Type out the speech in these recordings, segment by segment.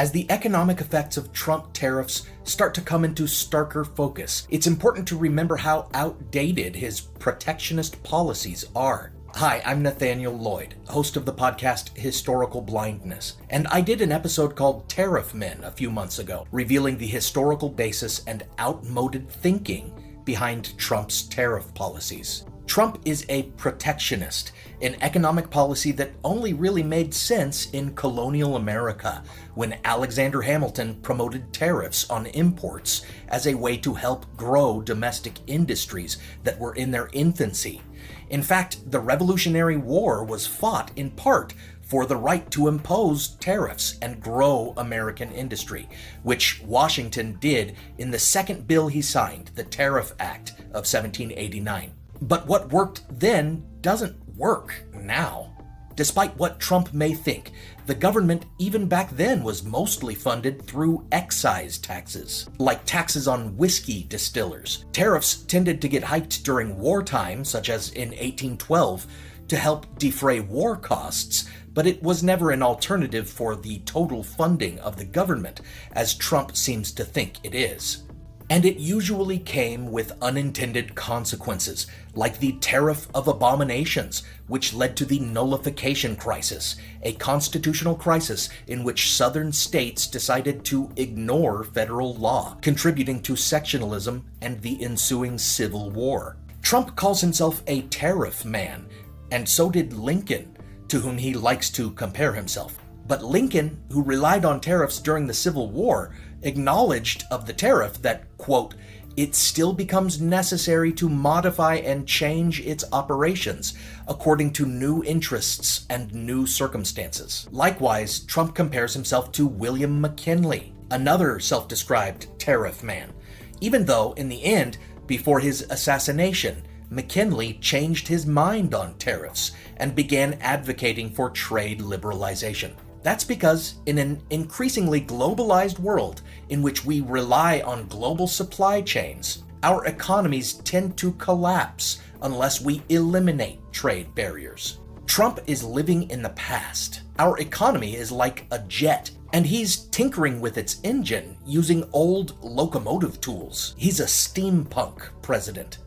As the economic effects of Trump tariffs start to come into starker focus, it's important to remember how outdated his protectionist policies are. Hi, I'm Nathaniel Lloyd, host of the podcast Historical Blindness, and I did an episode called Tariff Men a few months ago, revealing the historical basis and outmoded thinking behind Trump's tariff policies. Trump is a protectionist, an economic policy that only really made sense in colonial America, when Alexander Hamilton promoted tariffs on imports as a way to help grow domestic industries that were in their infancy. In fact, the Revolutionary War was fought in part for the right to impose tariffs and grow American industry, which Washington did in the second bill he signed, the Tariff Act of 1789. But what worked then doesn't work now. Despite what Trump may think, the government even back then was mostly funded through excise taxes, like taxes on whiskey distillers. Tariffs tended to get hiked during wartime, such as in 1812, to help defray war costs, but it was never an alternative for the total funding of the government, as Trump seems to think it is. And it usually came with unintended consequences, like the Tariff of Abominations, which led to the Nullification Crisis, a constitutional crisis in which southern states decided to ignore federal law, contributing to sectionalism and the ensuing Civil War. Trump calls himself a tariff man, and so did Lincoln, to whom he likes to compare himself. But Lincoln, who relied on tariffs during the Civil War, acknowledged of the tariff that, quote, it still becomes necessary to modify and change its operations according to new interests and new circumstances. Likewise, Trump compares himself to William McKinley, another self-described tariff man, even though, in the end, before his assassination, McKinley changed his mind on tariffs and began advocating for trade liberalization. That's because in an increasingly globalized world in which we rely on global supply chains, our economies tend to collapse unless we eliminate trade barriers. Trump is living in the past. Our economy is like a jet, and he's tinkering with its engine using old locomotive tools. He's a steampunk president.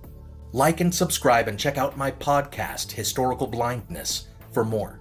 Like and subscribe and check out my podcast, Historical Blindness, for more.